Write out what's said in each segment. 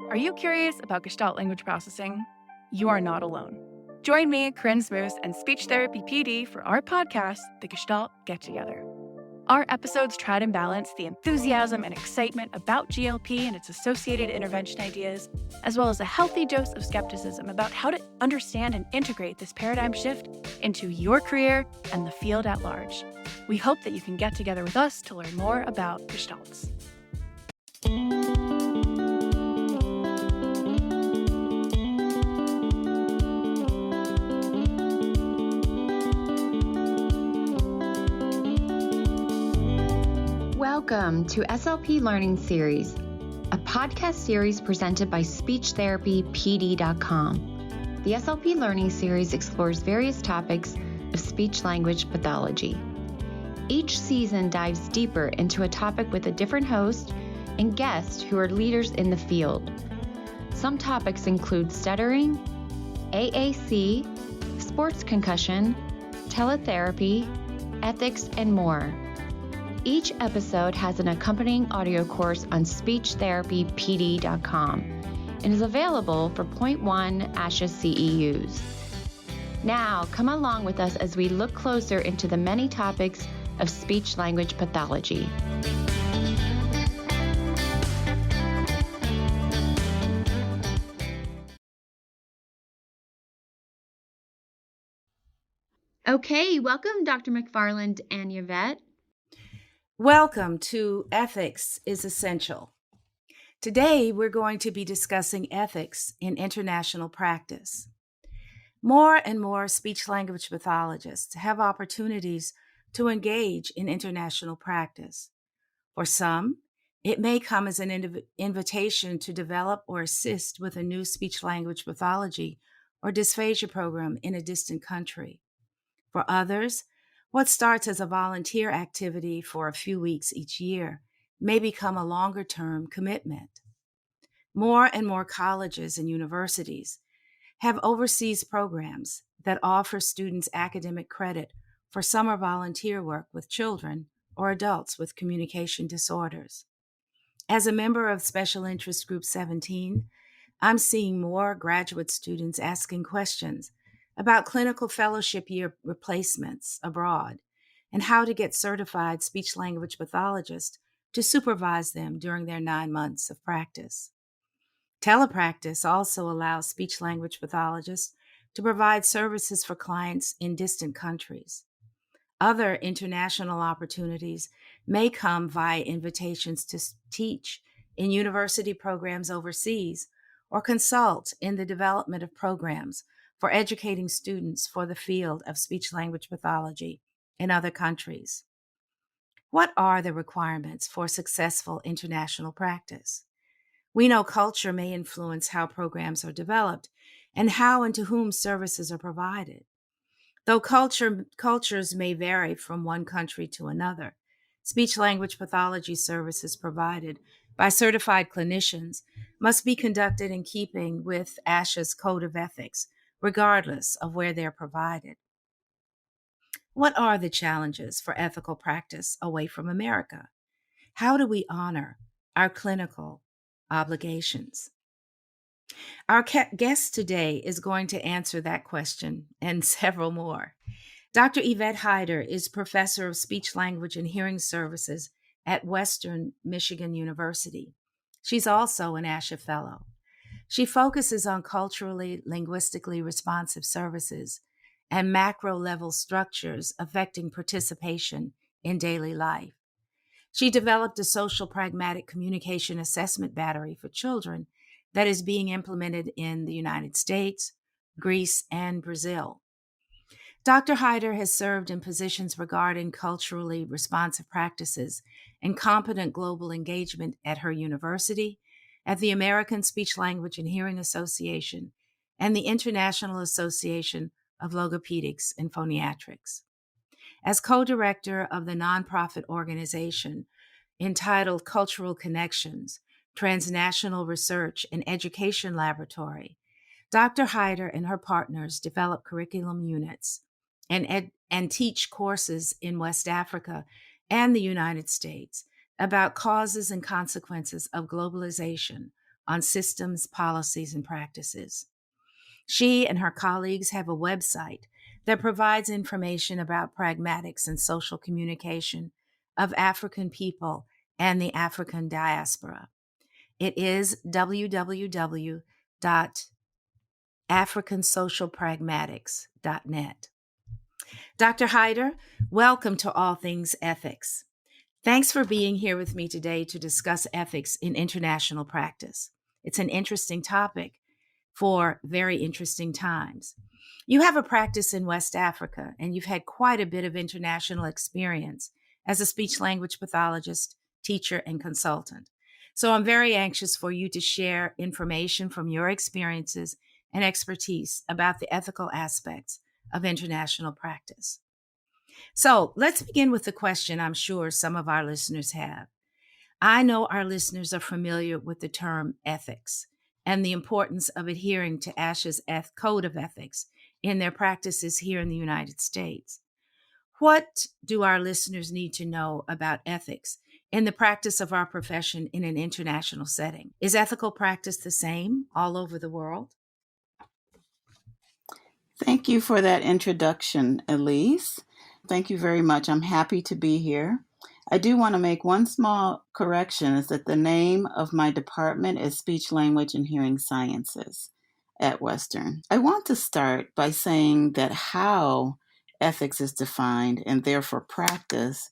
Are you curious about Gestalt language processing? You are not alone. Join me, Corinne Smoose, and speech therapy PD for our podcast, The Gestalt Get Together. Our episodes try to balance the enthusiasm and excitement about GLP and its associated intervention ideas, as well as a healthy dose of skepticism about how to understand and integrate this paradigm shift into your career and the field at large. We hope that you can get together with us to learn more about Gestalts. Welcome to SLP Learning Series, a podcast series presented by SpeechTherapyPD.com. The SLP Learning Series explores various topics of speech-language pathology. Each season dives deeper into a topic with a different host and guests who are leaders in the field. Some topics include stuttering, AAC, sports concussion, teletherapy, ethics, and more. Each episode has an accompanying audio course on SpeechTherapyPD.com and is available for 0.1 ASHA CEUs. Now, come along with us as we look closer into the many topics of speech-language pathology. Okay, welcome Dr. McFarland and Yvette. Welcome to Ethics is Essential. Today, we're going to be discussing ethics in international practice. More and more speech-language pathologists have opportunities to engage in international practice. For some, it may come as an invitation to develop or assist with a new speech-language pathology or dysphagia program in a distant country. For others, what starts as a volunteer activity for a few weeks each year may become a longer-term commitment. More and more colleges and universities have overseas programs that offer students academic credit for summer volunteer work with children or adults with communication disorders. As a member of Special Interest Group 17, I'm seeing more graduate students asking questions about clinical fellowship year replacements abroad and how to get certified speech-language pathologists to supervise them during their 9 months of practice. Telepractice also allows speech-language pathologists to provide services for clients in distant countries. Other international opportunities may come via invitations to teach in university programs overseas or consult in the development of programs for educating students for the field of speech-language pathology in other countries. What are the requirements for successful international practice? We know culture may influence how programs are developed and how and to whom services are provided. Though cultures may vary from one country to another, speech-language pathology services provided by certified clinicians must be conducted in keeping with ASHA's Code of Ethics, regardless of where they're provided. What are the challenges for ethical practice away from America? How do we honor our clinical obligations? Our guest today is going to answer that question and several more. Dr. Yvette Hyter is professor of speech, language, and hearing services at Western Michigan University. She's also an ASHA Fellow. She focuses on culturally, linguistically responsive services and macro-level structures affecting participation in daily life. She developed a social pragmatic communication assessment battery for children that is being implemented in the United States, Greece, and Brazil. Dr. Hyter has served in positions regarding culturally responsive practices and competent global engagement at her university, at the American Speech, Language, and Hearing Association, and the International Association of Logopedics and Phoniatrics. As co-director of the nonprofit organization entitled Cultural Connections, Transnational Research and Education Laboratory, Dr. Hyter and her partners develop curriculum units and teach courses in West Africa and the United States about causes and consequences of globalization, on systems, policies, and practices. She and her colleagues have a website that provides information about pragmatics and social communication of African people and the African diaspora. It is www.africansocialpragmatics.net. Dr. Hyter, welcome to All Things Ethics. Thanks for being here with me today to discuss ethics in international practice. It's an interesting topic for very interesting times. You have a practice in West Africa, and you've had quite a bit of international experience as a speech-language pathologist, teacher, and consultant. So I'm very anxious for you to share information from your experiences and expertise about the ethical aspects of international practice. So let's begin with the question I'm sure some of our listeners have. I know our listeners are familiar with the term ethics and the importance of adhering to ASHA's Code of Ethics in their practices here in the United States. What do our listeners need to know about ethics in the practice of our profession in an international setting? Is ethical practice the same all over the world? Thank you for that introduction, Elise. Thank you very much. I'm happy to be here. I do want to make one small correction, is that the name of my department is Speech, Language, and Hearing Sciences at Western. I want to start by saying that how ethics is defined and therefore practice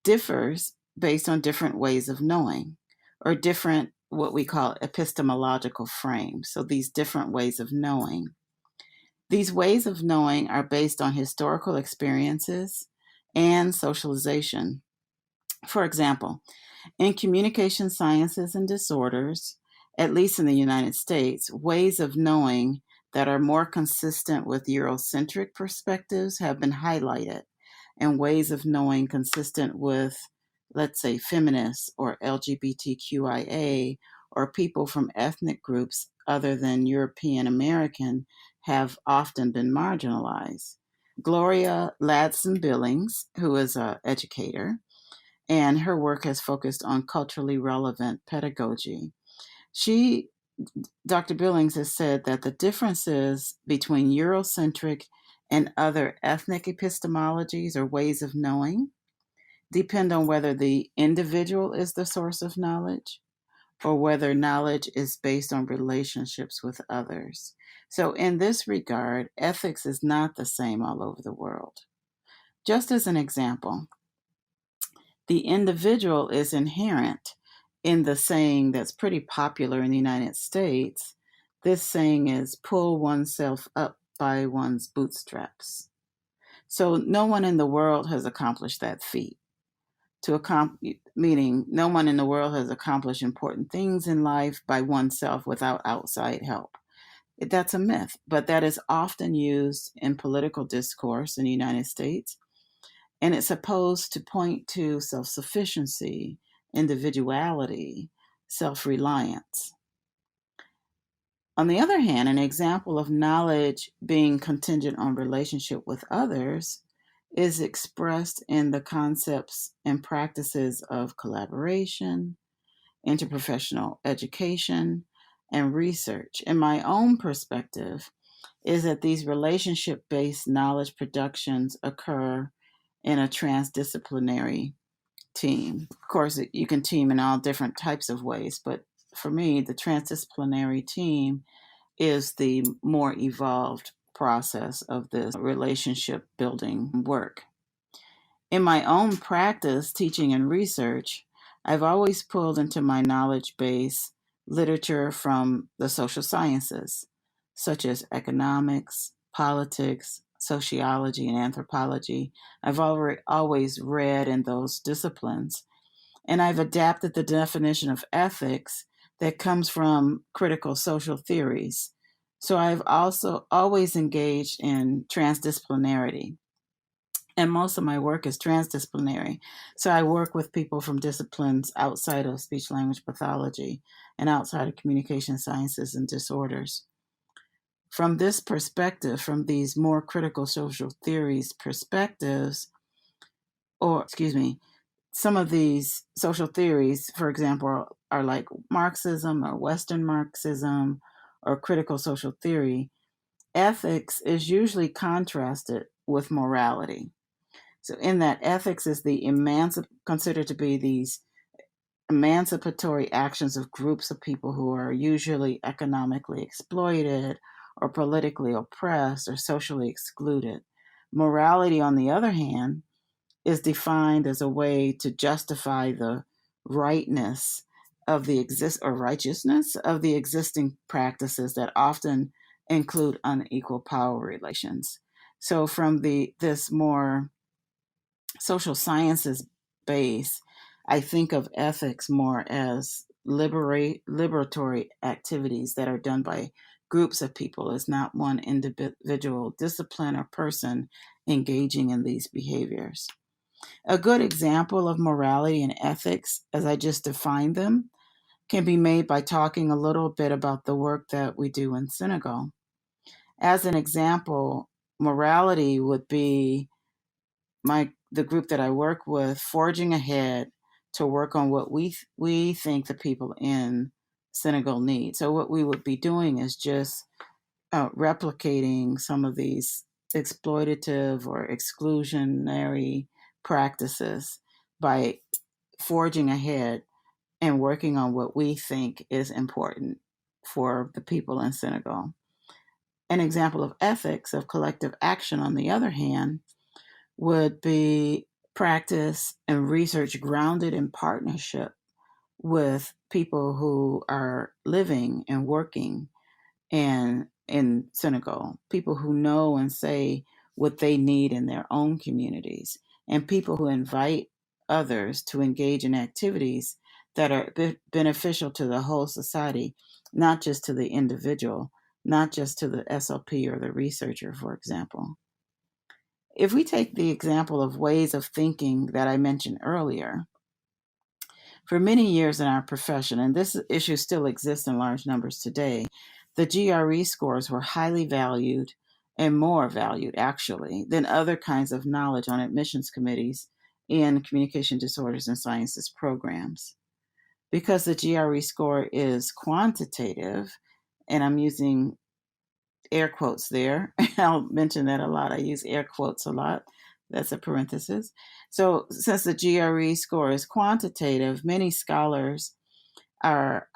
differs based on different ways of knowing, or different, what we call epistemological frames. So these different ways of knowing. These ways of knowing are based on historical experiences and socialization. For example, in communication sciences and disorders, at least in the United States, ways of knowing that are more consistent with Eurocentric perspectives have been highlighted, and ways of knowing consistent with, let's say, feminists or LGBTQIA or people from ethnic groups other than European American have often been marginalized. Gloria Ladson-Billings, who is an educator, and her work has focused on culturally relevant pedagogy. Dr. Billings has said that the differences between Eurocentric and other ethnic epistemologies or ways of knowing depend on whether the individual is the source of knowledge or whether knowledge is based on relationships with others. So in this regard, ethics is not the same all over the world. Just as an example, the individual is inherent in the saying that's pretty popular in the United States. This saying is pull oneself up by one's bootstraps. So no one in the world has accomplished that feat. Meaning no one in the world has accomplished important things in life by oneself without outside help. That's a myth, but that is often used in political discourse in the United States. And it's supposed to point to self-sufficiency, individuality, self-reliance. On the other hand, an example of knowledge being contingent on relationship with others is expressed in the concepts and practices of collaboration, interprofessional education, and research. And my own perspective is that these relationship-based knowledge productions occur in a transdisciplinary team. Of course, you can team in all different types of ways, but for me, the transdisciplinary team is the more evolved process of this relationship building work. In my own practice, teaching and research, I've always pulled into my knowledge base literature from the social sciences, such as economics, politics, sociology, and anthropology. I've always read in those disciplines, and I've adapted the definition of ethics that comes from critical social theories. So I've also always engaged in transdisciplinarity. And most of my work is transdisciplinary. So I work with people from disciplines outside of speech language pathology and outside of communication sciences and disorders. From this perspective, from these more critical social theories perspectives, some of these social theories, for example, are like Marxism or Western Marxism or critical social theory. Ethics is usually contrasted with morality. So in that, ethics is the considered to be these emancipatory actions of groups of people who are usually economically exploited or politically oppressed or socially excluded. Morality, on the other hand, is defined as a way to justify the rightness of the righteousness of the existing practices that often include unequal power relations. So from this more social sciences base, I think of ethics more as liberatory activities that are done by groups of people, as not one individual discipline or person engaging in these behaviors. A good example of morality and ethics, as I just defined them, can be made by talking a little bit about the work that we do in Senegal. As an example, morality would be the group that I work with forging ahead to work on what we think the people in Senegal need. So what we would be doing is just replicating some of these exploitative or exclusionary practices by forging ahead and working on what we think is important for the people in Senegal. An example of ethics of collective action, on the other hand, would be practice and research grounded in partnership with people who are living and working in Senegal, people who know and say what they need in their own communities, and people who invite others to engage in activities that are beneficial to the whole society, not just to the individual, not just to the SLP or the researcher, for example. If we take the example of ways of thinking that I mentioned earlier, for many years in our profession, and this issue still exists in large numbers today, the GRE scores were highly valued and more valued, actually, than other kinds of knowledge on admissions committees in communication disorders and sciences programs. Because the GRE score is quantitative, and I'm using air quotes there. I'll mention that a lot. I use air quotes a lot. That's a parenthesis. So since the GRE score is quantitative, many scholars are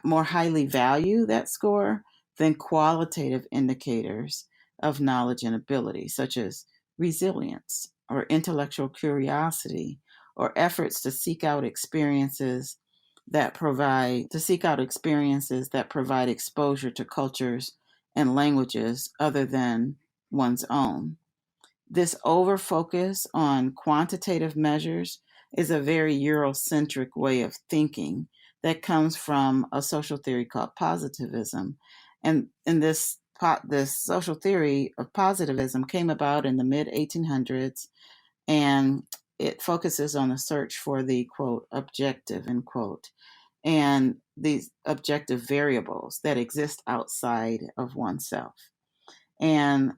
more highly value that score than qualitative indicators of knowledge and ability, such as resilience or intellectual curiosity or efforts to seek out experiences that provide exposure to cultures and languages other than one's own. This over-focus on quantitative measures is a very Eurocentric way of thinking that comes from a social theory called positivism. And this social theory of positivism came about in the mid-1800s, and it focuses on the search for the, quote, objective, end quote, and these objective variables that exist outside of oneself. And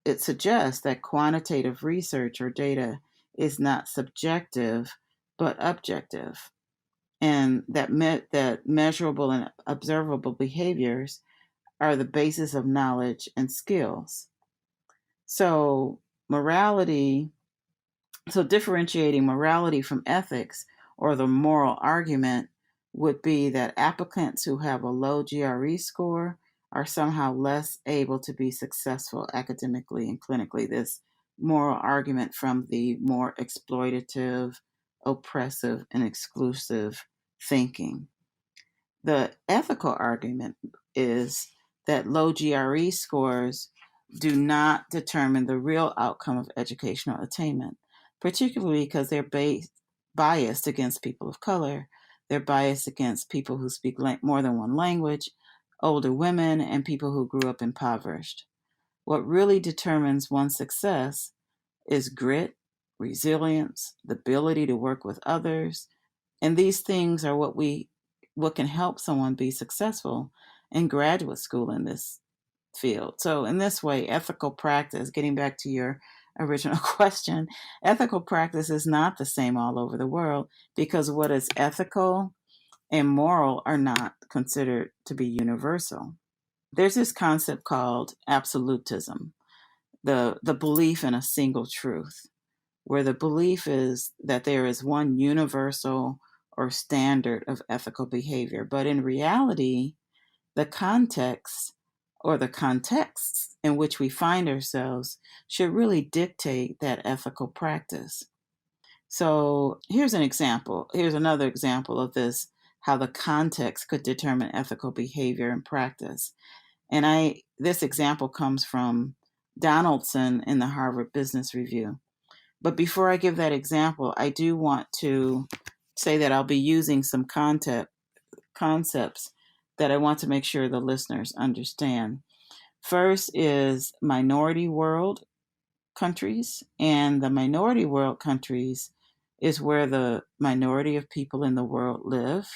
it suggests that quantitative research or data is not subjective, but objective, and that measurable and observable behaviors are the basis of knowledge and skills. So differentiating morality from ethics, or the moral argument, would be that applicants who have a low GRE score are somehow less able to be successful academically and clinically. This moral argument from the more exploitative, oppressive, and exclusive thinking. The ethical argument is that low GRE scores do not determine the real outcome of educational attainment, particularly because they're biased against people of color. They're biased against people who speak more than one language, older women, and people who grew up impoverished. What really determines one's success is grit, resilience, the ability to work with others, and these things are what can help someone be successful in graduate school in this field. So in this way, ethical practice, getting back to your original question, ethical practice is not the same all over the world because what is ethical and moral are not considered to be universal. There's this concept called absolutism, the belief in a single truth, where the belief is that there is one universal or standard of ethical behavior. But in reality, the context or the contexts in which we find ourselves should really dictate that ethical practice. So here's an example. Here's another example of this, how the context could determine ethical behavior and practice. And this example comes from Donaldson in the Harvard Business Review. But before I give that example, I do want to say that I'll be using some concepts that I want to make sure the listeners understand. First is minority world countries, and the minority world countries is where the minority of people in the world live,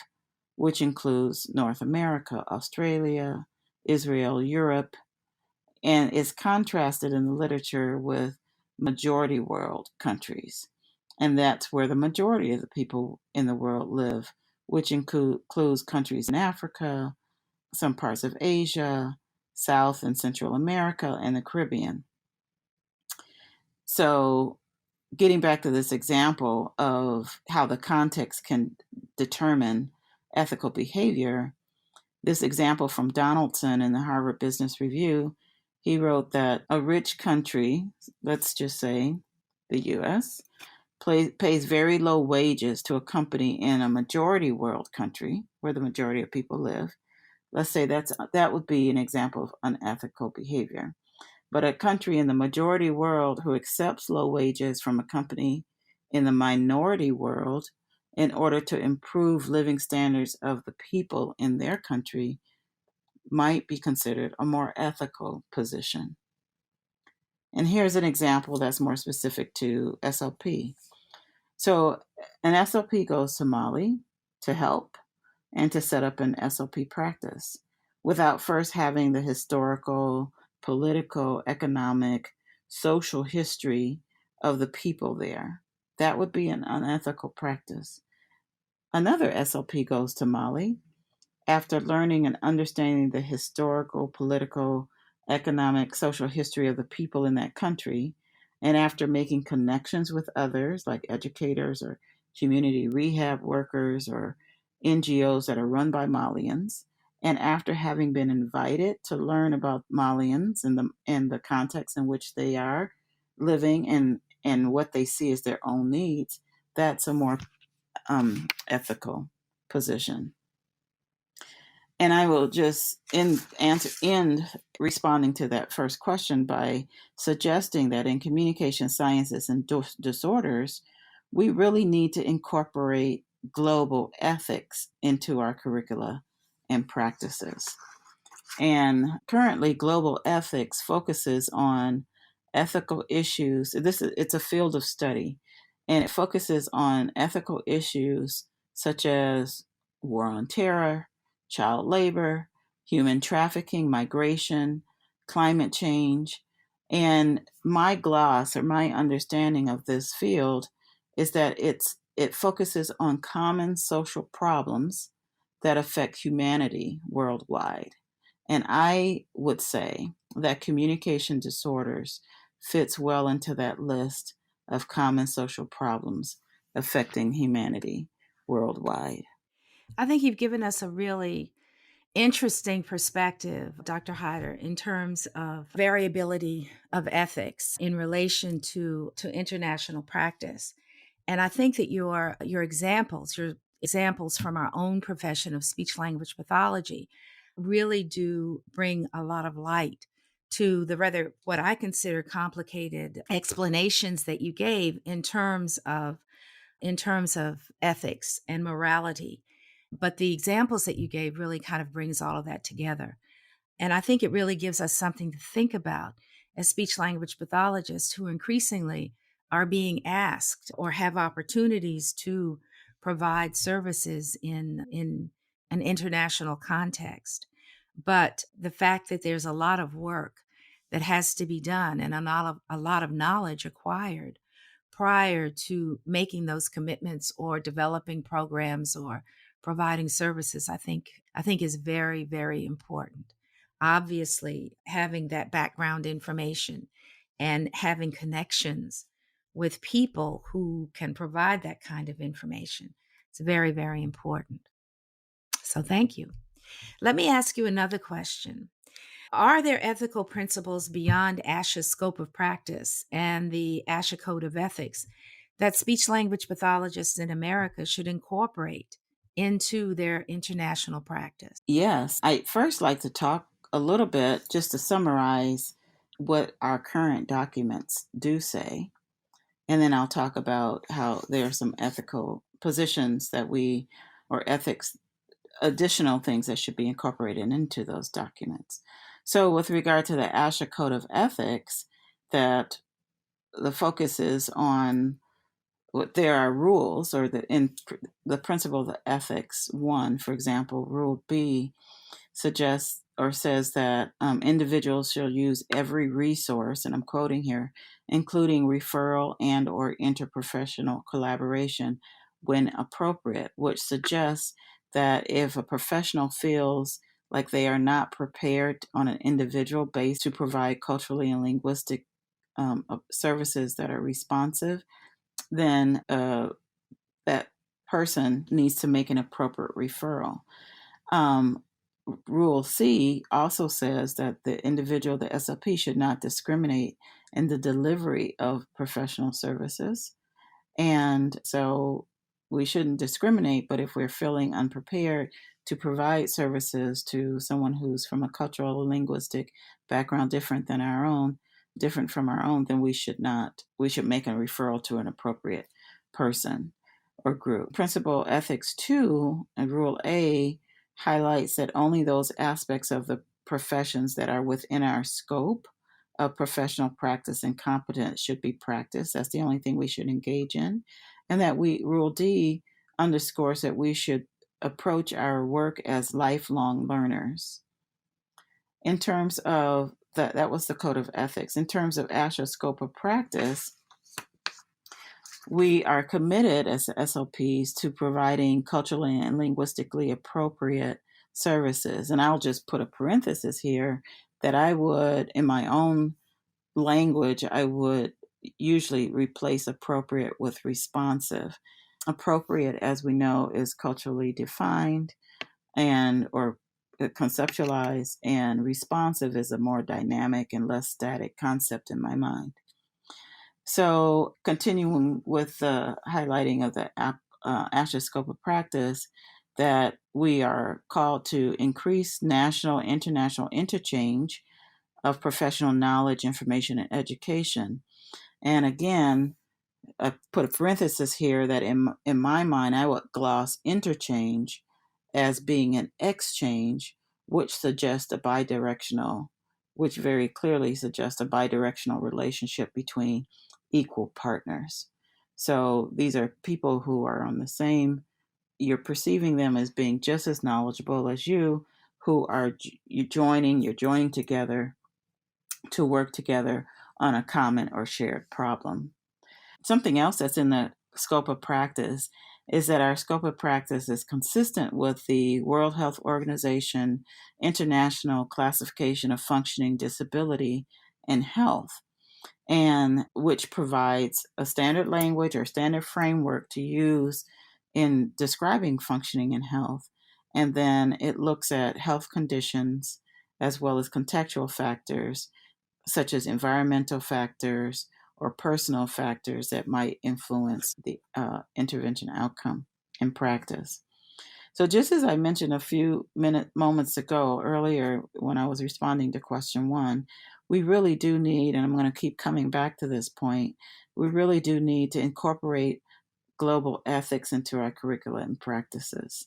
which includes North America, Australia, Israel, Europe, and is contrasted in the literature with majority world countries. And that's where the majority of the people in the world live, which includes countries in Africa, some parts of Asia, South and Central America, and the Caribbean. So getting back to this example of how the context can determine ethical behavior, this example from Donaldson in the Harvard Business Review, he wrote that a rich country, let's just say the US, pays very low wages to a company in a majority world country where the majority of people live. Let's say that would be an example of unethical behavior. But a country in the majority world who accepts low wages from a company in the minority world in order to improve living standards of the people in their country might be considered a more ethical position. And here's an example that's more specific to SLP. So an SLP goes to Mali to help and to set up an SLP practice without first having the historical, political, economic, social history of the people there. That would be an unethical practice. Another SLP goes to Mali after learning and understanding the historical, political, economic, social history of the people in that country, and after making connections with others like educators or community rehab workers or NGOs that are run by Malians, and after having been invited to learn about Malians and the context in which they are living and what they see as their own needs, that's a more ethical position. And I will just end responding to that first question by suggesting that in communication sciences and disorders, we really need to incorporate global ethics into our curricula and practices. And currently, global ethics focuses on ethical issues. It's a field of study, and it focuses on ethical issues such as war on terror, child labor, human trafficking, migration, climate change. And my gloss or my understanding of this field is that it focuses on common social problems that affect humanity worldwide. And I would say that communication disorders fits well into that list of common social problems affecting humanity worldwide. I think you've given us a really interesting perspective, Dr. Hyter, in terms of variability of ethics in relation to international practice. And I think that your examples from our own profession of speech language pathology really do bring a lot of light to the rather what I consider complicated explanations that you gave in terms of ethics and morality. But the examples that you gave really kind of brings all of that together. And I think it really gives us something to think about as speech language pathologists who increasingly are being asked or have opportunities to provide services in an international context. But the fact that there's a lot of work that has to be done and a lot of knowledge acquired prior to making those commitments or developing programs or providing services, I think is very, very important. Obviously, having that background information and having connections with people who can provide that kind of information, it's very, very important. So thank you. Let me ask you another question. Are there ethical principles beyond ASHA's scope of practice and the ASHA Code of Ethics that speech language pathologists in America should incorporate into their international practice? Yes, I'd first like to talk a little bit just to summarize what our current documents do say. And then I'll talk about how there are some ethical positions or ethics, additional things that should be incorporated into those documents. So, with regard to the ASHA Code of Ethics, that the focus is on what there are rules, or the principle of ethics. One, for example, Rule B suggests or says that individuals shall use every resource, and I'm quoting here, including referral and or interprofessional collaboration when appropriate, which suggests that if a professional feels like they are not prepared on an individual basis to provide culturally and linguistic services that are responsive, then that person needs to make an appropriate referral. Rule C also says that the individual, the SLP, should not discriminate in the delivery of professional services. And so we shouldn't discriminate, but if we're feeling unprepared to provide services to someone who's from a cultural or linguistic background different from our own, then we should make a referral to an appropriate person or group. Principle Ethics 2 and Rule A highlights that only those aspects of the professions that are within our scope of professional practice and competence should be practiced. That's the only thing we should engage in. And that Rule D underscores that we should approach our work as lifelong learners. In terms of that was the Code of Ethics. In terms of ASHA's scope of practice, we are committed as SLPs to providing culturally and linguistically appropriate services. And I'll just put a parenthesis here that I would, in my own language, I would usually replace appropriate with responsive. Appropriate, as we know, is culturally defined or conceptualized, and responsive is a more dynamic and less static concept in my mind. So, continuing with the highlighting of the ASHA scope of practice, that we are called to increase national, international interchange of professional knowledge, information, and education. And again, I put a parenthesis here that in my mind, I would gloss interchange as being an exchange, which very clearly suggests a bidirectional relationship between equal partners. So these are people who are on the same, you're perceiving them as being just as knowledgeable as you, who are you're joining together to work together on a common or shared problem. Something else that's in the scope of practice is that our scope of practice is consistent with the World Health Organization International Classification of Functioning Disability and Health, and which provides a standard language or standard framework to use in describing functioning in health. And then it looks at health conditions as well as contextual factors, such as environmental factors or personal factors that might influence the intervention outcome in practice. So just as I mentioned a few moments ago earlier when I was responding to question 1, we really do need, and I'm going to keep coming back to this point, we really do need to incorporate global ethics into our curricula and practices.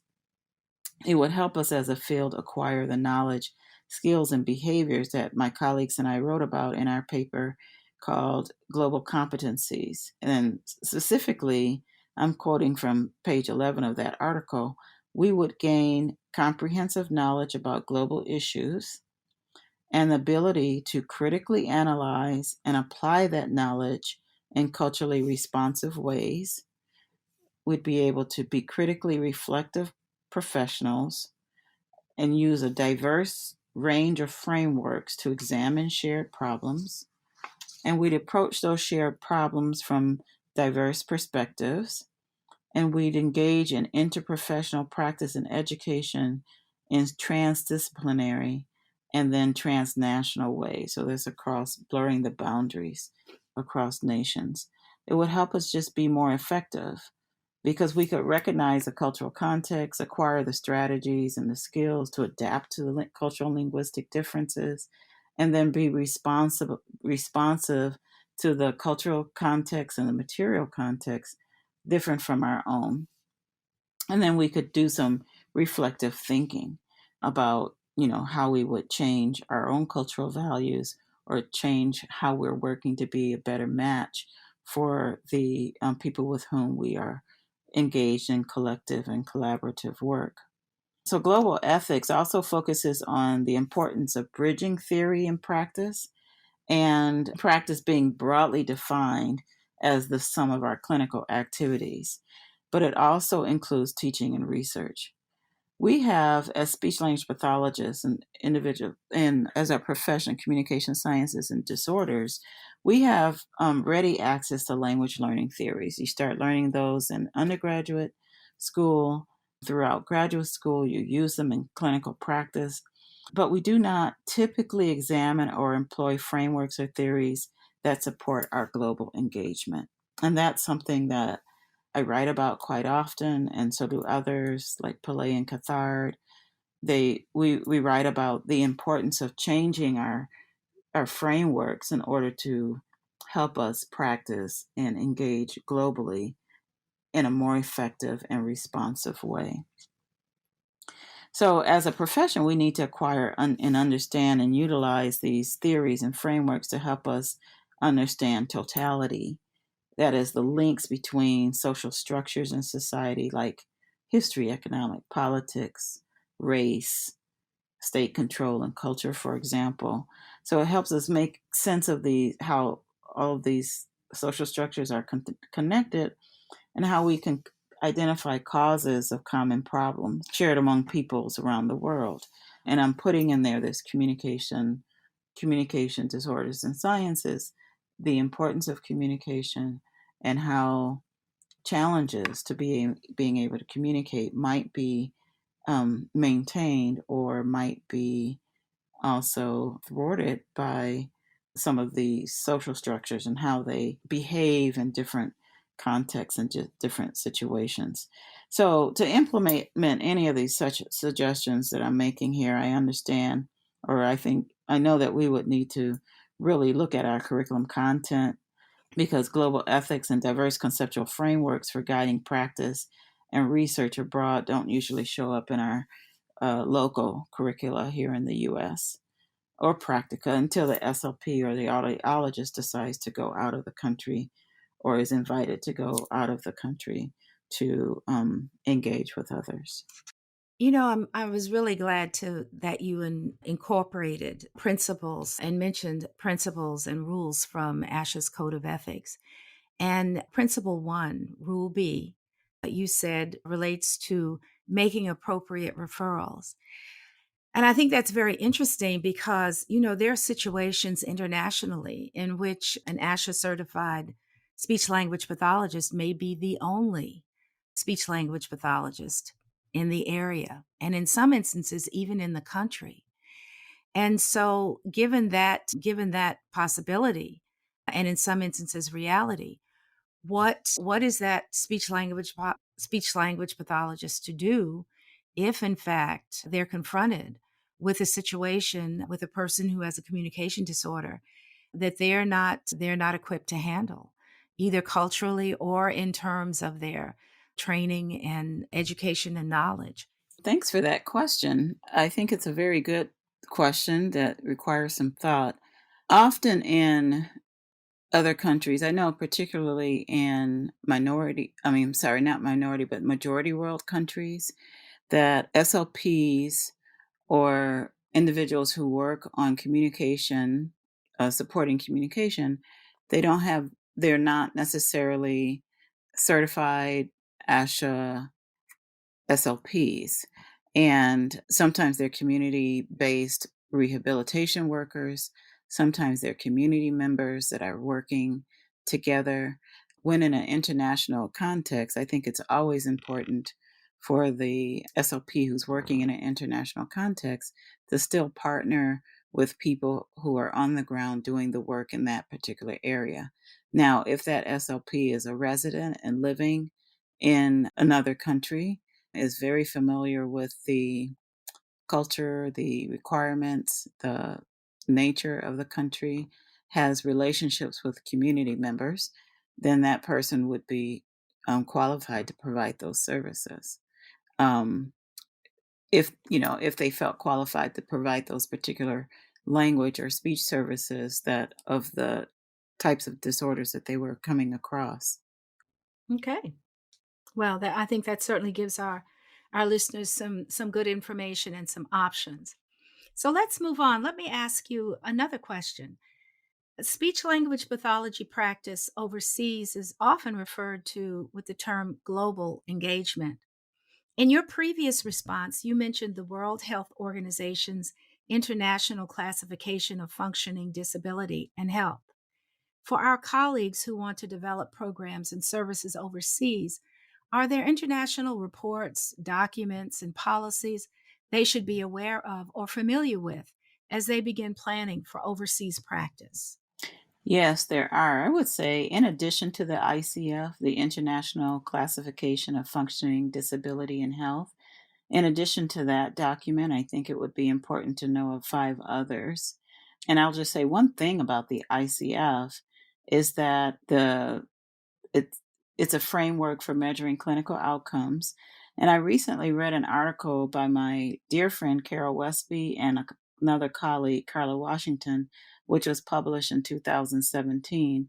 It would help us as a field acquire the knowledge, skills, and behaviors that my colleagues and I wrote about in our paper called Global Competencies. And specifically, I'm quoting from page 11 of that article, we would gain comprehensive knowledge about global issues, and the ability to critically analyze and apply that knowledge in culturally responsive ways. We'd be able to be critically reflective professionals and use a diverse range of frameworks to examine shared problems. And we'd approach those shared problems from diverse perspectives. And we'd engage in interprofessional practice and education in transdisciplinary and then transnational ways. So this across blurring the boundaries across nations. It would help us just be more effective because we could recognize the cultural context, acquire the strategies and the skills to adapt to the cultural and linguistic differences, and then be responsive to the cultural context and the material context different from our own. And then we could do some reflective thinking about, how we would change our own cultural values or change how we're working to be a better match for the people with whom we are engaged in collective and collaborative work. So, global ethics also focuses on the importance of bridging theory and practice, and practice being broadly defined as the sum of our clinical activities. But it also includes teaching and research. We have, as speech language pathologists and individual, and as our profession, communication sciences and disorders, we have ready access to language learning theories. You start learning those in undergraduate school, throughout graduate school, you use them in clinical practice, but we do not typically examine or employ frameworks or theories that support our global engagement. And that's something that I write about quite often, and so do others like Pillay and Cathard. We write about the importance of changing our frameworks in order to help us practice and engage globally in a more effective and responsive way. So, as a profession, we need to acquire and understand and utilize these theories and frameworks to help us understand totality. That is, the links between social structures in society like history, economic, politics, race, state control, and culture, for example. So it helps us make sense of how all of these social structures are connected and how we can identify causes of common problems shared among peoples around the world. And I'm putting in there this communication disorders and sciences, the importance of communication, and how challenges to being able to communicate might be maintained or might be also thwarted by some of the social structures and how they behave in different contexts and different situations. So, to implement any of these such suggestions that I'm making here, I understand, or I know that we would need to really look at our curriculum content because global ethics and diverse conceptual frameworks for guiding practice and research abroad don't usually show up in our local curricula here in the US or practica until the SLP or the audiologist decides to go out of the country or is invited to go out of the country to engage with others. I was really glad that you incorporated principles and mentioned principles and rules from ASHA's Code of Ethics. And Principle 1, Rule B, you said relates to making appropriate referrals. And I think that's very interesting because, there are situations internationally in which an ASHA certified speech language pathologist may be the only speech language pathologist in the area, and in some instances, even in the country. And so given that possibility, and in some instances reality, what is that speech language pathologist to do if in fact they're confronted with a situation with a person who has a communication disorder that they're not equipped to handle, either culturally or in terms of their training and education and knowledge? Thanks for that question. I think it's a very good question that requires some thought. Often in other countries, I know particularly in not minority, but majority world countries, that SLPs or individuals who work on communication, supporting communication, they're not necessarily certified ASHA SLPs. And sometimes they're community based rehabilitation workers, sometimes they're community members that are working together. When in an international context, I think it's always important for the SLP who's working in an international context to still partner with people who are on the ground doing the work in that particular area. Now, if that SLP is a resident and living in another country, is very familiar with the culture, the requirements, the nature of the country, has relationships with community members, then that person would be qualified to provide those services. Um, if they felt qualified to provide those particular language or speech services that of the types of disorders that they were coming across. Okay. Well, I think that certainly gives our listeners some good information and some options. So let's move on. Let me ask you another question. Speech language pathology practice overseas is often referred to with the term global engagement. In your previous response, you mentioned the World Health Organization's International Classification of Functioning Disability and Health. For our colleagues who want to develop programs and services overseas, are there international reports, documents, and policies they should be aware of or familiar with as they begin planning for overseas practice? Yes, there are. I would say, in addition to the ICF, the International Classification of Functioning Disability and Health, in addition to that document, I think it would be important to know of 5 others. And I'll just say one thing about the ICF is that it's it's a framework for measuring clinical outcomes. And I recently read an article by my dear friend Carol Westby and another colleague, Carla Washington, which was published in 2017.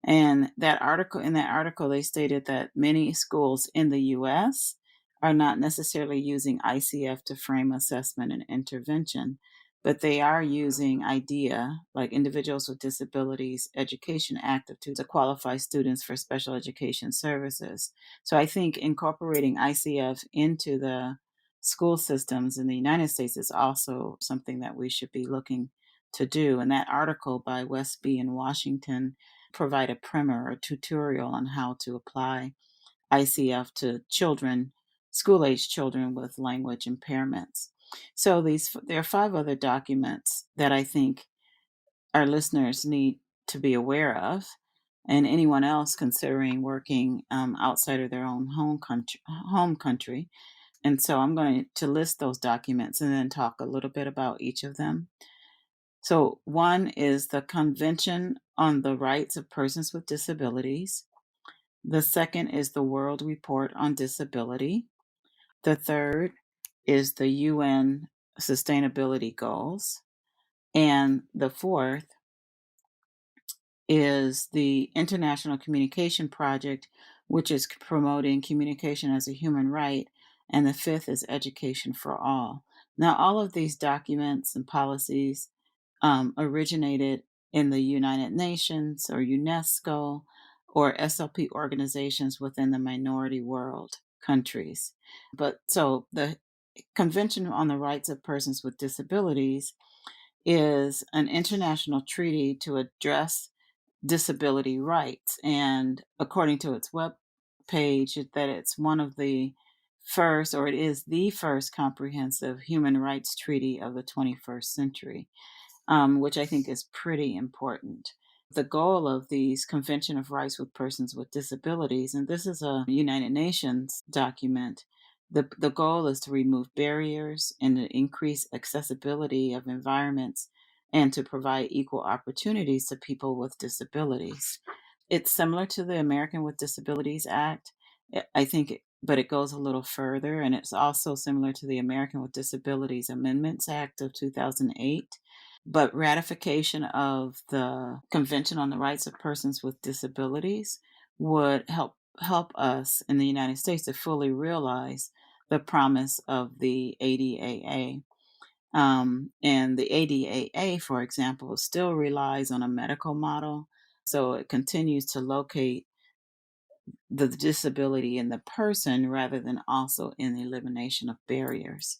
And in that article, they stated that many schools in the US are not necessarily using ICF to frame assessment and intervention, but they are using IDEA, like Individuals with Disabilities Education Act of 2000, to qualify students for special education services. So I think incorporating ICF into the school systems in the United States is also something that we should be looking to do. And that article by Westby and Washington provide a primer or tutorial on how to apply ICF to children, school-age children with language impairments. So there are 5 other documents that I think our listeners need to be aware of, and anyone else considering working outside of their own home country. And so I'm going to list those documents and then talk a little bit about each of them. So one is the Convention on the Rights of Persons with Disabilities. The second is the World Report on Disability. The third is the UN Sustainability Goals. And the fourth is the International Communication Project, which is promoting communication as a human right. And the fifth is Education for All. Now, all of these documents and policies originated in the United Nations or UNESCO or SLP organizations within the minority world countries. But so the Convention on the Rights of Persons with Disabilities is an international treaty to address disability rights. And according to its web page, that it's one of the first, or it is the first comprehensive human rights treaty of the 21st century. Which I think is pretty important. The goal of these Convention of Rights with Persons with Disabilities, and this is a United Nations document, the goal is to remove barriers and to increase accessibility of environments and to provide equal opportunities to people with disabilities. It's similar to the American with Disabilities Act, I think, but it goes a little further, and it's also similar to the American with Disabilities Amendments Act of 2008. But ratification of the Convention on the Rights of Persons with Disabilities would help us in the United States to fully realize the promise of the ADAA. And the ADAA, for example, still relies on a medical model. So it continues to locate the disability in the person rather than also in the elimination of barriers.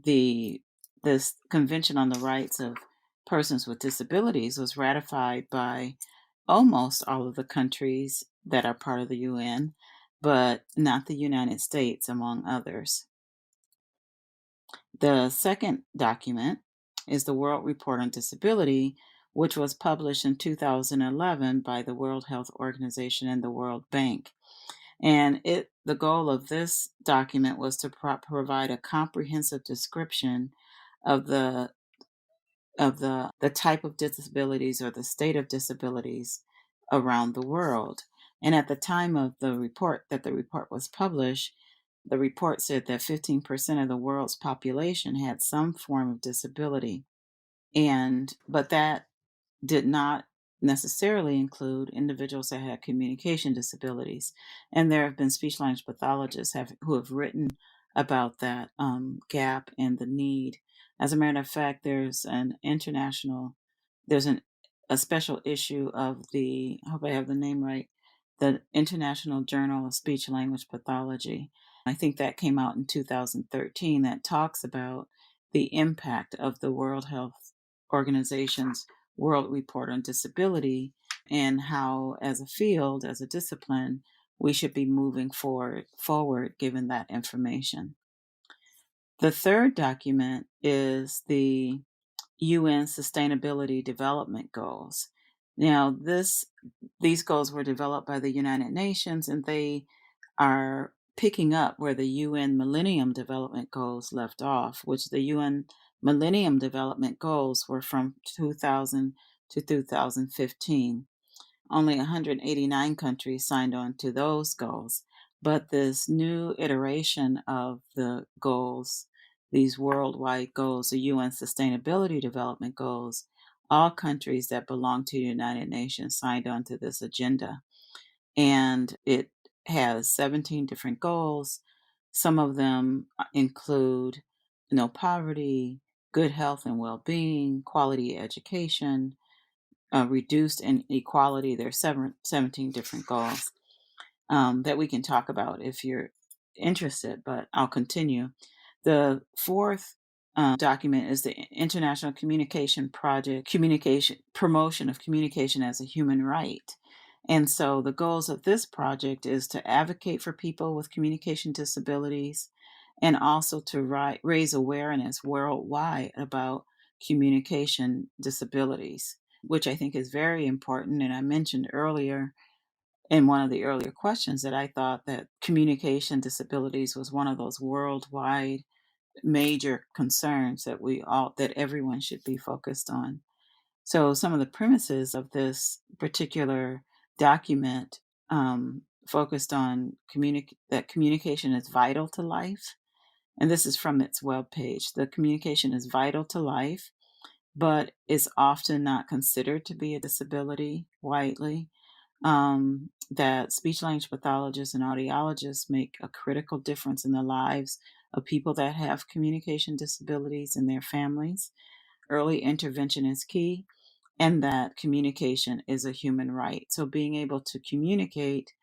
This Convention on the Rights of Persons with Disabilities was ratified by almost all of the countries that are part of the UN, but not the United States, among others. The second document is the World Report on Disability, which was published in 2011 by the World Health Organization and the World Bank. And the goal of this document was to provide a comprehensive description of the type of disabilities or the state of disabilities around the world. And at the time of the report was published, the report said that 15% of the world's population had some form of disability. But that did not necessarily include individuals that had communication disabilities. And there have been speech language pathologists who have written about that gap and the need. As a matter of fact, there's a special issue of I hope I have the name right, the International Journal of Speech Language Pathology. I think that came out in 2013 that talks about the impact of the World Health Organization's World Report on Disability and how, as a field, as a discipline, we should be moving forward given that information. The third document is the UN Sustainability Development Goals. Now, these goals were developed by the United Nations, and they are picking up where the UN Millennium Development Goals left off, which the UN Millennium Development Goals were from 2000 to 2015. Only 189 countries signed on to those goals, but this new iteration of the goals, these worldwide goals, the UN Sustainability Development Goals, all countries that belong to the United Nations signed on to this agenda. And it has 17 different goals. Some of them include no poverty, good health and well-being, quality education, reduced inequality. There's 17 different goals that we can talk about if you're interested, but I'll continue. The fourth document is the International Communication Project, promotion of communication as a human right. And so the goals of this project is to advocate for people with communication disabilities and also to raise awareness worldwide about communication disabilities, which I think is very important. And I mentioned earlier in one of the earlier questions that I thought that communication disabilities was one of those worldwide major concerns that everyone should be focused on. So some of the premises of this particular document focused on that communication is vital to life. And this is from its webpage. The communication is vital to life, but is often not considered to be a disability widely. That speech language pathologists and audiologists make a critical difference in the lives of people that have communication disabilities and their families. Early intervention is key, and that communication is a human right. So being able to communicate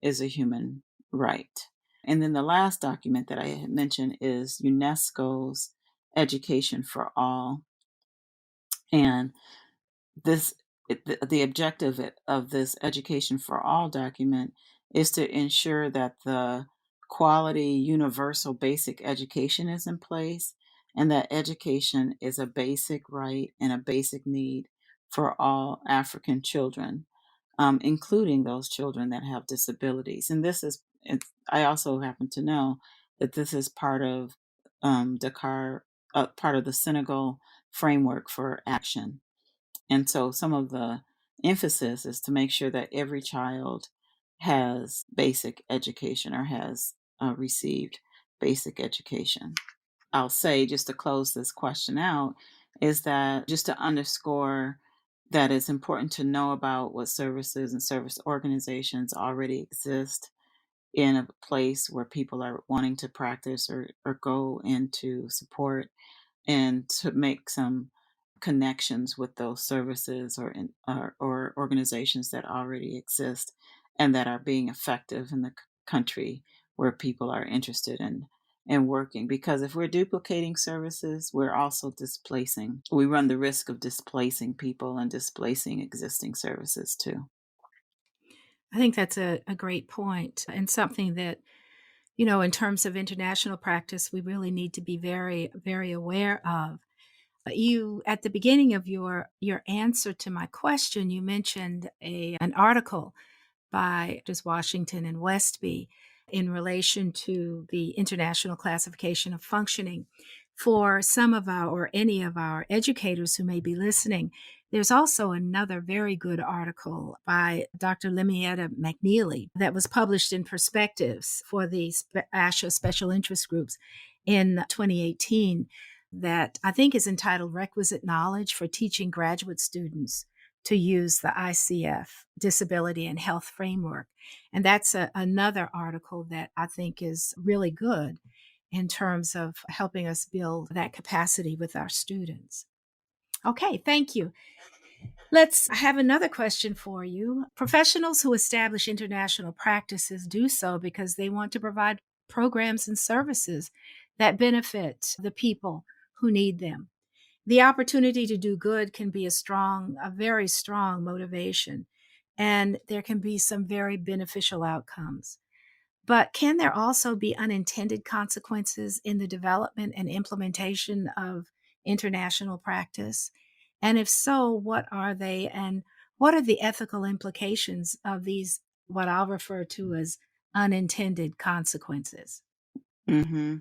is a human right. And then the last document that I had mentioned is UNESCO's Education for All. And the objective of this Education for All document is to ensure that the quality, universal, basic education is in place, and that education is a basic right and a basic need for all African children, including those children that have disabilities. And I also happen to know that this is part of Dakar, part of the Senegal framework for action. And so some of the emphasis is to make sure that every child has basic education or has received basic education. I'll say, just to close this question out, is that just to underscore that it's important to know about what services and service organizations already exist in a place where people are wanting to practice or go into support, and to make some connections with those services or organizations that already exist and that are being effective in the country where people are interested in working. Because if we're duplicating services, we're also displacing. We run the risk of displacing people and displacing existing services too. I think that's a great point and something that, in terms of international practice, we really need to be very, very aware of. You, at the beginning of your answer to my question, you mentioned an article by Drs. Washington and Westby in relation to the International Classification of Functioning. For some of our or any of our educators who may be listening, there's also another very good article by Dr. Limietta McNeely that was published in Perspectives for the ASHA Special Interest Groups in 2018 that I think is entitled Requisite Knowledge for Teaching Graduate Students to Use the ICF Disability and Health Framework. And that's another article that I think is really good in terms of helping us build that capacity with our students. Okay, thank you. Let's have another question for you. Professionals who establish international practices do so because they want to provide programs and services that benefit the people who need them. The opportunity to do good can be a very strong motivation, and there can be some very beneficial outcomes. But can there also be unintended consequences in the development and implementation of international practice? And if so, what are they? And what are the ethical implications of these, what I'll refer to as unintended consequences? Hmm.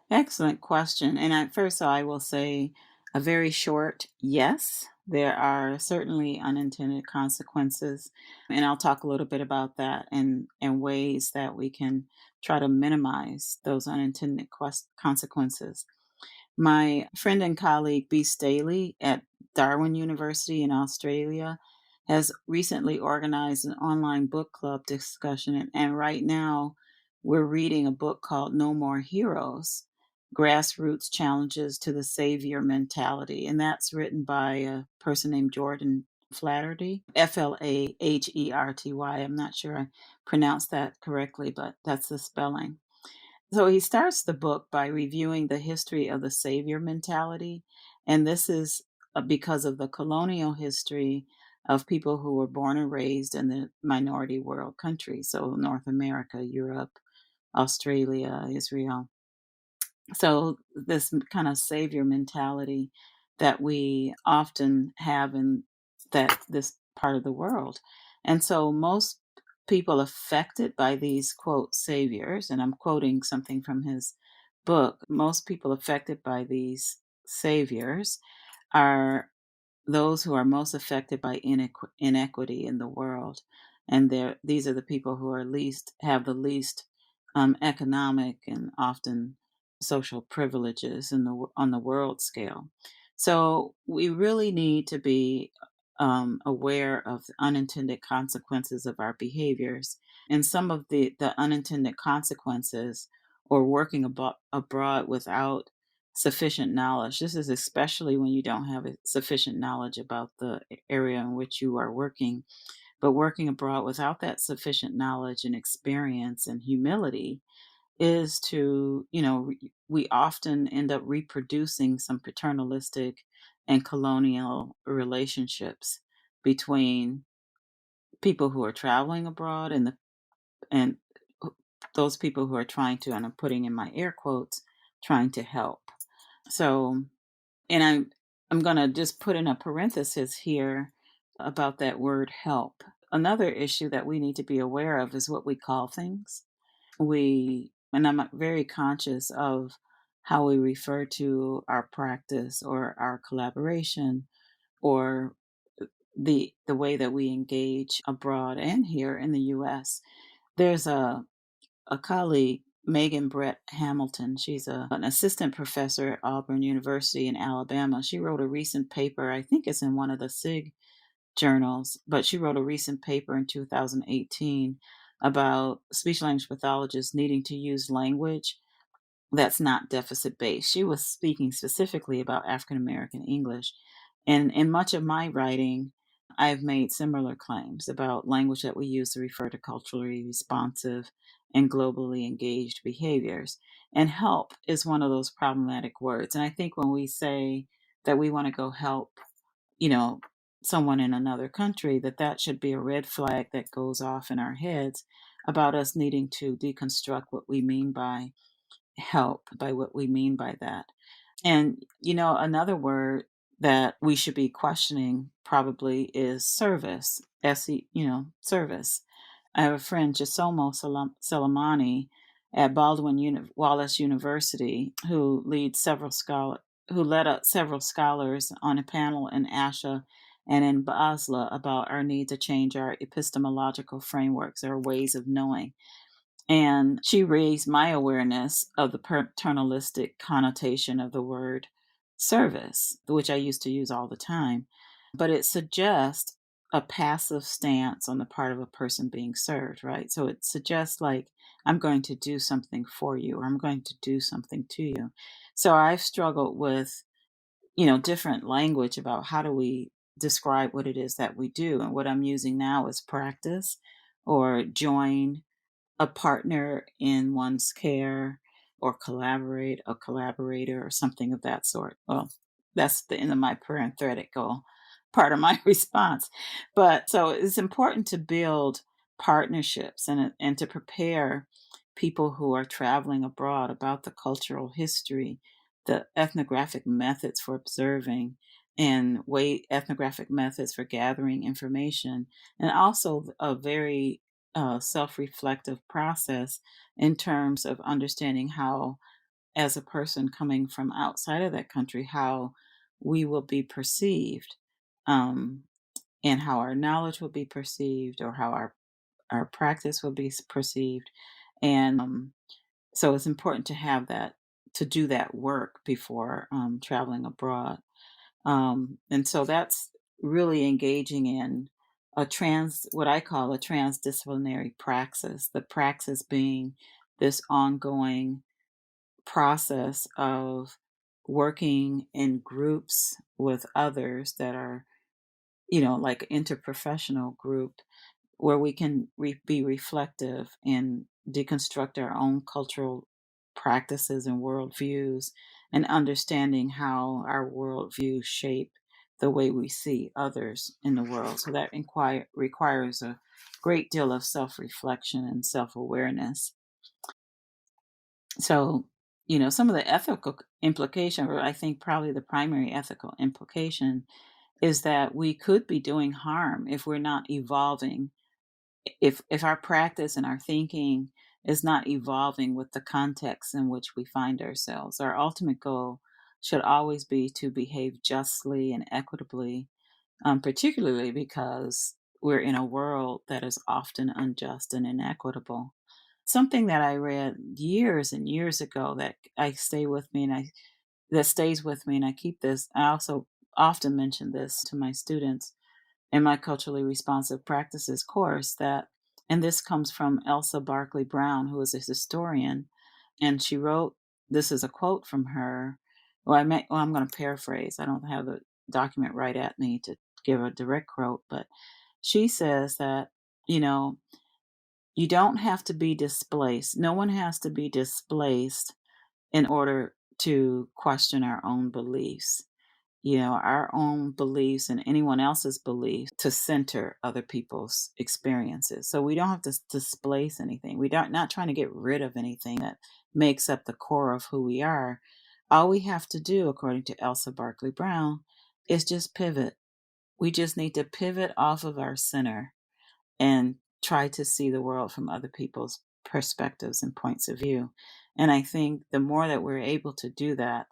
Excellent question. And at first, I will say a very short yes. There are certainly unintended consequences. And I'll talk a little bit about that and ways that we can try to minimize those unintended consequences. My friend and colleague, B. Staley at Darwin University in Australia, has recently organized an online book club discussion. And right now, we're reading a book called No More Heroes: Grassroots Challenges to the Savior Mentality. And that's written by a person named Jordan Flaherty, Flaherty. I'm not sure I pronounced that correctly, but that's the spelling. So he starts the book by reviewing the history of the savior mentality. And this is because of the colonial history of people who were born and raised in the minority world countries. So North America, Europe, Australia, Israel. So this kind of savior mentality that we often have in this part of the world. And so most people affected by these quote saviors, and I'm quoting something from his book, most people affected by these saviors are those who are most affected by inequity in the world. And these are the people who are least have the least economic and often social privileges on the world scale. So we really need to be aware of the unintended consequences of our behaviors. And some of the unintended consequences, or working abroad without sufficient knowledge. This is especially when you don't have sufficient knowledge about the area in which you are working, but working abroad without that sufficient knowledge and experience and humility is to, we often end up reproducing some paternalistic and colonial relationships between people who are traveling abroad and those people who are trying to, and I'm putting in my air quotes, trying to help. So, and I'm going to just put in a parenthesis here about that word help. Another issue that we need to be aware of is what we call things. And I'm very conscious of how we refer to our practice or our collaboration or the way that we engage abroad and here in the US. There's a colleague, Megan Brett Hamilton. She's an assistant professor at Auburn University in Alabama. She wrote a recent paper, I think it's in one of the SIG journals, but she wrote a recent paper in 2018 about speech language pathologists needing to use language that's not deficit based. She was speaking specifically about African American English. And in much of my writing, I've made similar claims about language that we use to refer to culturally responsive and globally engaged behaviors. And help is one of those problematic words. And I think when we say that we want to go help, you know, someone in another country, that should be a red flag that goes off in our heads about us needing to deconstruct what we mean by help, by what we mean by that. And, another word that we should be questioning probably is service, service. I have a friend, Giacomo Salamani, at Wallace University, who led up several scholars on a panel in ASHA and in Basla about our need to change our epistemological frameworks, our ways of knowing. And she raised my awareness of the paternalistic connotation of the word service, which I used to use all the time. But it suggests a passive stance on the part of a person being served, right? So it suggests, like, I'm going to do something for you, or I'm going to do something to you. So I've struggled with, different language about how do we describe what it is that we do. And what I'm using now is practice or join, a partner in one's care, or collaborate, a collaborator, or something of that sort. Well, that's the end of my parenthetical part of my response. But so it's important to build partnerships and to prepare people who are traveling abroad about the cultural history, the ethnographic methods for observing, and ethnographic methods for gathering information, and also a very self-reflective process in terms of understanding how, as a person coming from outside of that country, how we will be perceived, um, and how our knowledge will be perceived, or how our practice will be perceived. And so it's important to have that, to do that work before traveling abroad. And so that's really engaging in what I call a transdisciplinary praxis, the praxis being this ongoing process of working in groups with others that are, like interprofessional group, where we can be reflective and deconstruct our own cultural practices and worldviews, and understanding how our worldviews shape the way we see others in the world. So that requires a great deal of self-reflection and self-awareness. So, some of the ethical implication, or I think probably the primary ethical implication, is that we could be doing harm if we're not evolving, if our practice and our thinking is not evolving with the context in which we find ourselves. Our ultimate goal should always be to behave justly and equitably, particularly because we're in a world that is often unjust and inequitable. Something that I read years and years ago that that stays with me, and I keep this. I also often mention this to my students in my culturally responsive practices course, and this comes from Elsa Barkley Brown, who is a historian, and she wrote, this is a quote from her. I'm going to paraphrase. I don't have the document right at me to give a direct quote, but she says that, you don't have to be displaced. No one has to be displaced in order to question our own beliefs, our own beliefs and anyone else's beliefs, to center other people's experiences. So we don't have to displace anything. Not trying to get rid of anything that makes up the core of who we are. All we have to do, according to Elsa Barkley Brown, is just pivot. We just need to pivot off of our center and try to see the world from other people's perspectives and points of view. And I think the more that we're able to do that,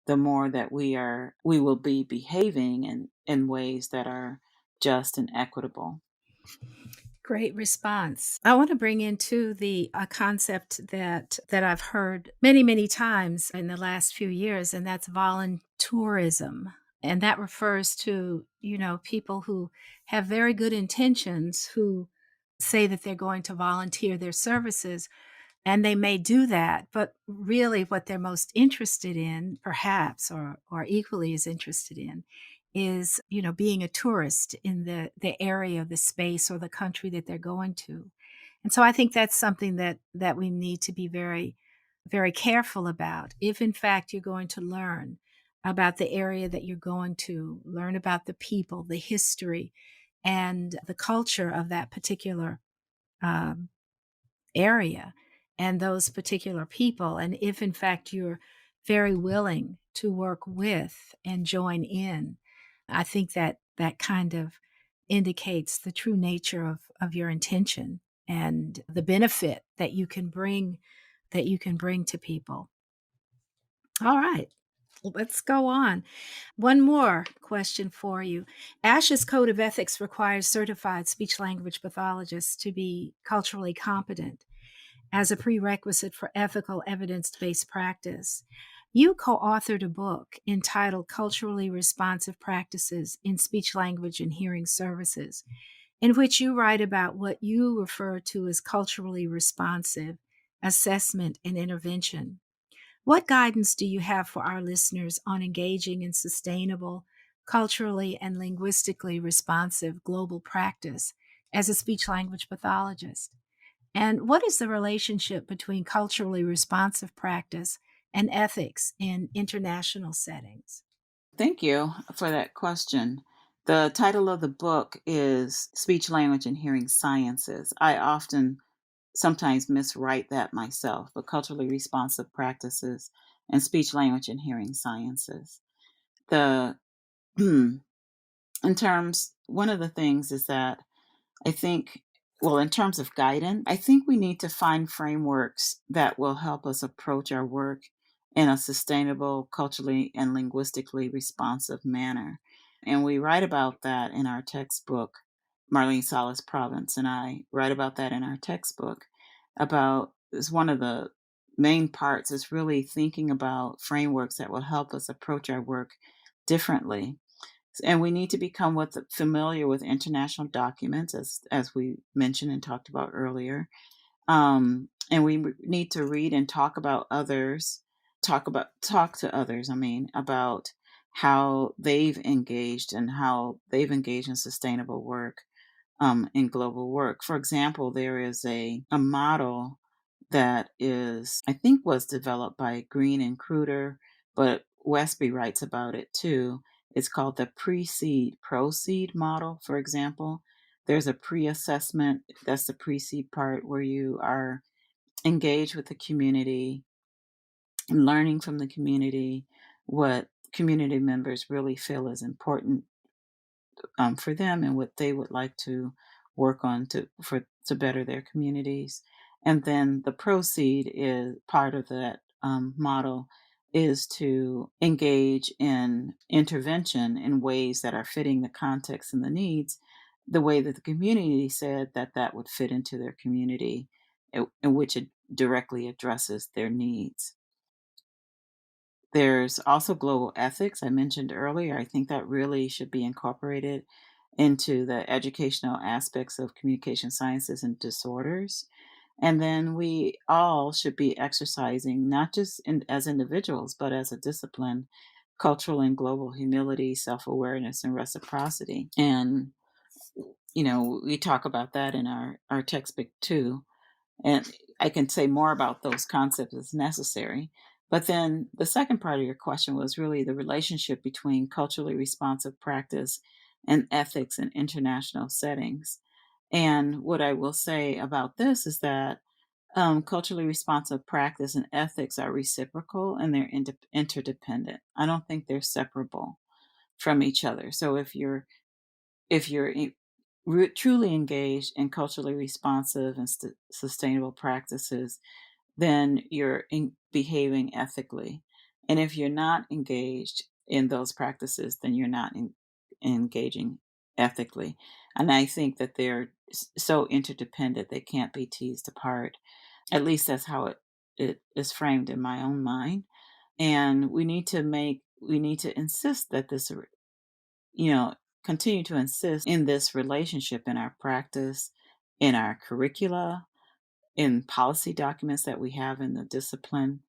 the more that we will be behaving in ways that are just and equitable. Great response. I want to bring into a concept that I've heard many, many times in the last few years, and that's volunteerism. And that refers to, people who have very good intentions, who say that they're going to volunteer their services, And they may do that, but really what they're most interested in, perhaps, or equally as interested in, is, being a tourist in the area, the space, or the country that they're going to. And so I think that's something that we need to be very, very careful about. If in fact you're going to learn about the area that you're going to, learn about the people, the history, and the culture of that particular um, area and those particular people. And if in fact you're very willing to work with and join in, I think that kind of indicates the true nature of your intention and the benefit that you can bring to people. All right. Let's go on. One more question for you. ASHA's Code of Ethics requires certified speech language pathologists to be culturally competent as a prerequisite for ethical evidence-based practice. You co-authored a book entitled Culturally Responsive Practices in Speech, Language, and Hearing Services, in which you write about what you refer to as culturally responsive assessment and intervention. What guidance do you have for our listeners on engaging in sustainable, culturally and linguistically responsive global practice as a speech language pathologist? And what is the relationship between culturally responsive practice and ethics in international settings? Thank you for that question. The title of the book is Speech, Language, and Hearing Sciences. I often sometimes miswrite that myself, but culturally responsive practices and speech, language, and hearing sciences. The one of the things is that I think, well, in terms of guidance, I think we need to find frameworks that will help us approach our work in a sustainable, culturally and linguistically responsive manner. And we write about that in our textbook. Marlene Salas Province and I write about that in our textbook. About is one of the main parts is really thinking about frameworks that will help us approach our work differently. And we need to become familiar with international documents, as we mentioned and talked about earlier. And we need to read and talk about others, talk to others. I mean, about how they've engaged and how they've engaged in sustainable work, in global work. For example, there is a model that is, I think, was developed by Green and Kruder, but Westby writes about it too. It's called the precede proceed model, for example. There's a pre-assessment, that's the precede part, where you are engaged with the community and learning from the community what community members really feel is important for them and what they would like to work on to better their communities. And then the proceed is part of that model is to engage in intervention in ways that are fitting the context and the needs, the way that the community said that that would fit into their community, in which it directly addresses their needs. There's also global ethics, I mentioned earlier. I think that really should be incorporated into the educational aspects of communication sciences and disorders. And then we all should be exercising, not just as individuals, but as a discipline, cultural and global humility, self awareness, and reciprocity. And, we talk about that in our textbook too. And I can say more about those concepts as necessary. But then the second part of your question was really the relationship between culturally responsive practice and ethics in international settings. And what I will say about this is that culturally responsive practice and ethics are reciprocal and they're interdependent. I don't think they're separable from each other. So if you're truly engaged in culturally responsive and sustainable practices, then you're behaving ethically. And if you're not engaged in those practices, then you're not engaging ethically. And I think that they're so interdependent, they can't be teased apart. At least that's how it is framed in my own mind. And we need to insist that this, you know, continue to insist in this relationship in our practice, in our curricula, in policy documents that we have in the discipline,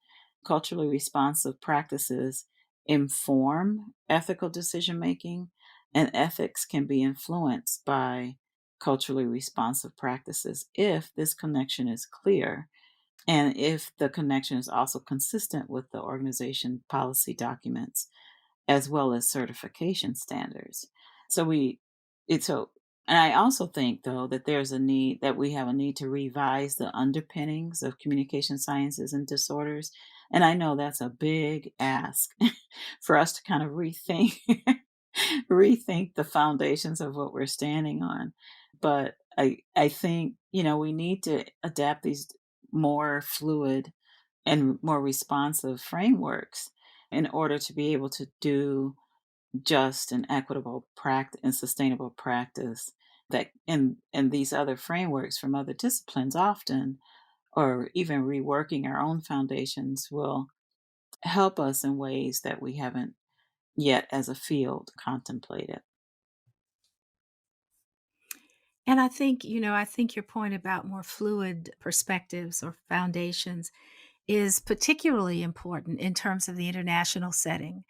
culturally responsive practices inform ethical decision making, and ethics can be influenced by culturally responsive practices if this connection is clear and if the connection is also consistent with the organization policy documents as well as certification standards. So we it's so and I also think though that we have a need to revise the underpinnings of communication sciences and disorders. And I know that's a big ask for us to kind of rethink rethink the foundations of what we're standing on. But I think, we need to adapt these more fluid and more responsive frameworks in order to be able to do just and equitable practice and sustainable practice that in these other frameworks from other disciplines often, or even reworking our own foundations, will help us in ways that we haven't yet as a field contemplated. And I think your point about more fluid perspectives or foundations is particularly important in terms of the international setting,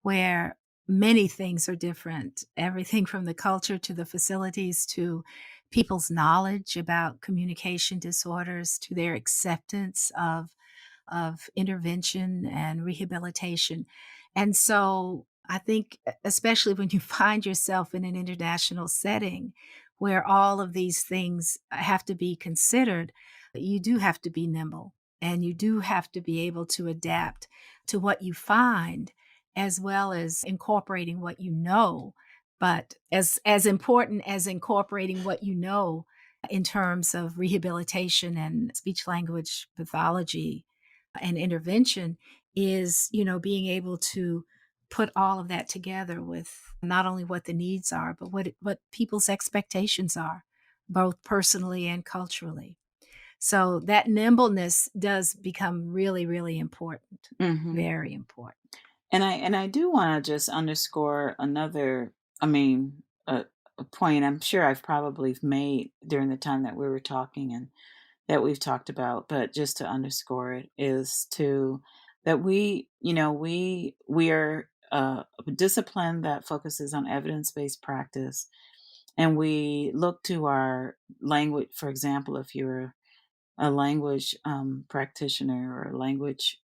where many things are different. Everything from the culture to the facilities to people's knowledge about communication disorders to their acceptance of intervention and rehabilitation. And so I think, especially when you find yourself in an international setting where all of these things have to be considered, you do have to be nimble and you do have to be able to adapt to what you find as well as incorporating what you know. But as important as incorporating what you know in terms of rehabilitation and speech language pathology and intervention is, being able to put all of that together with not only what the needs are, but what people's expectations are, both personally and culturally. So that nimbleness does become really, really important, Hmm. very important. And I do want to just underscore another, I mean, a point I'm sure I've probably made during the time that we were talking and that we've talked about, but just to underscore it is to that we are a discipline that focuses on evidence-based practice, and we look to our language. For example, if you're a language practitioner or a language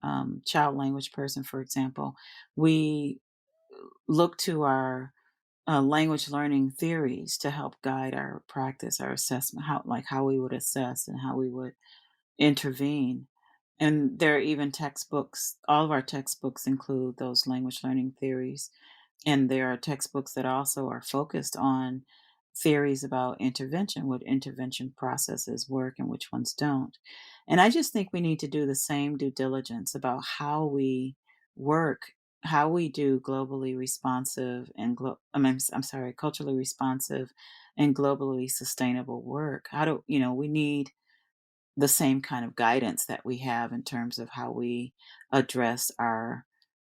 child language person, for example, we look to our language learning theories to help guide our practice, our assessment, how we would assess and how we would intervene. And there are even textbooks, all of our textbooks include those language learning theories. And there are textbooks that also are focused on theories about intervention, what intervention processes work and which ones don't. And I just think we need to do the same due diligence about how we work, how we do globally responsive and I'm sorry, culturally responsive and globally sustainable work. We need the same kind of guidance that we have in terms of how we address our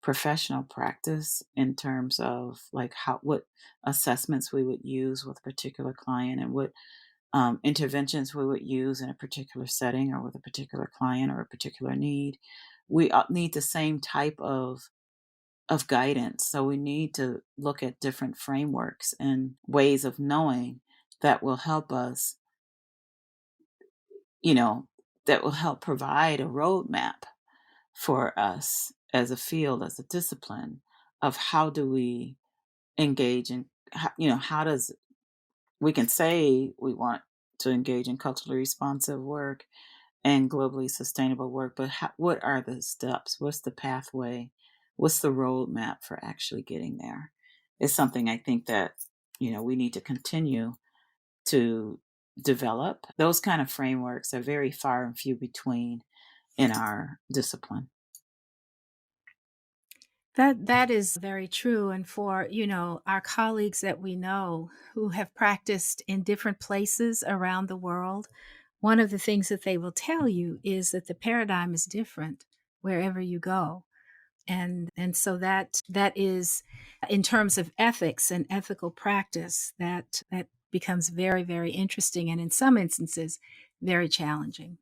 professional practice in terms of like what assessments we would use with a particular client and what interventions we would use in a particular setting or with a particular client or a particular need. We need the same type of guidance, so we need to look at different frameworks and ways of knowing that will help us, you know that will help provide a roadmap for us as a field, as a discipline, of how do we engage in, how does we can say we want to engage in culturally responsive work and globally sustainable work, but what are the steps? What's the pathway? What's the roadmap for actually getting there? Is something I think that we need to continue to develop. Those kind of frameworks are very far and few between in our discipline. That is very true. And for, our colleagues that we know who have practiced in different places around the world, one of the things that they will tell you is that the paradigm is different wherever you go. And so that is, in terms of ethics and ethical practice, that becomes very, very interesting and in some instances very challenging.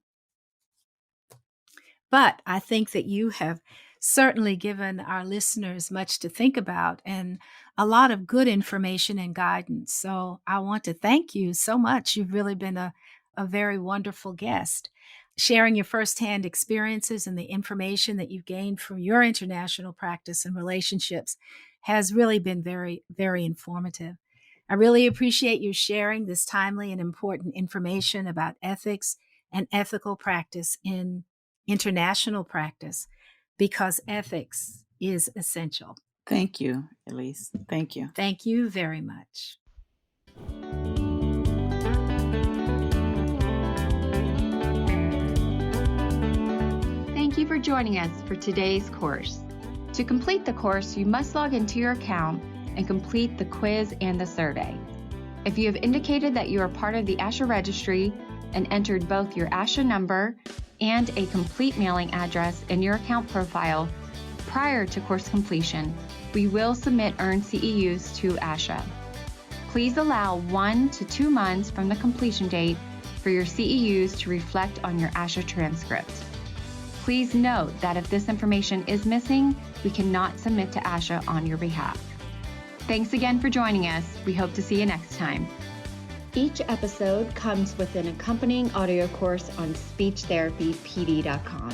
But I think that you have certainly given our listeners much to think about and a lot of good information and guidance. So I want to thank you so much. You've really been a very wonderful guest. Sharing your firsthand experiences and the information that you've gained from your international practice and relationships has really been very, very informative. I really appreciate you sharing this timely and important information about ethics and ethical practice in international practice, because ethics is essential. Thank you, Elise. Thank you. Thank you very much. Thank you for joining us for today's course. To complete the course, you must log into your account and complete the quiz and the survey. If you have indicated that you are part of the ASHA registry and entered both your ASHA number and a complete mailing address in your account profile prior to course completion, we will submit earned CEUs to ASHA. Please allow 1 to 2 months from the completion date for your CEUs to reflect on your ASHA transcript. Please note that if this information is missing, we cannot submit to ASHA on your behalf. Thanks again for joining us. We hope to see you next time. Each episode comes with an accompanying audio course on speechtherapypd.com,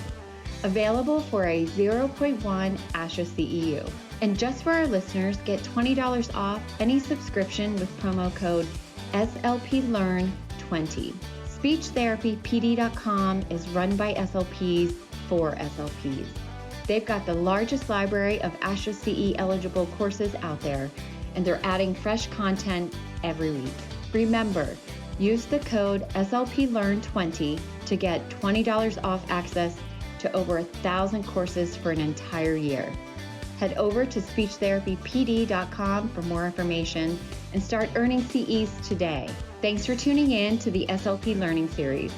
available for a 0.1 ASHA CEU. And just for our listeners, get $20 off any subscription with promo code SLPLearn20. Speechtherapypd.com is run by SLPs for SLPs. They've got the largest library of ASHA CE eligible courses out there, and they're adding fresh content every week. Remember, use the code SLPLearn20 to get $20 off access to over 1,000 courses for an entire year. Head over to speechtherapypd.com for more information and start earning CEs today. Thanks for tuning in to the SLP Learning Series.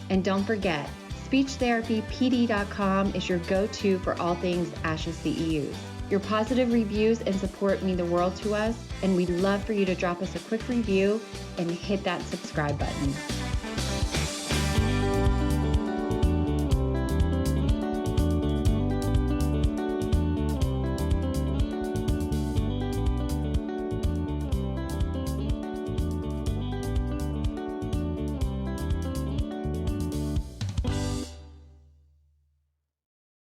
And don't forget, speechtherapypd.com is your go-to for all things ASHA CEUs. Your positive reviews and support mean the world to us, and we'd love for you to drop us a quick review and hit that subscribe button.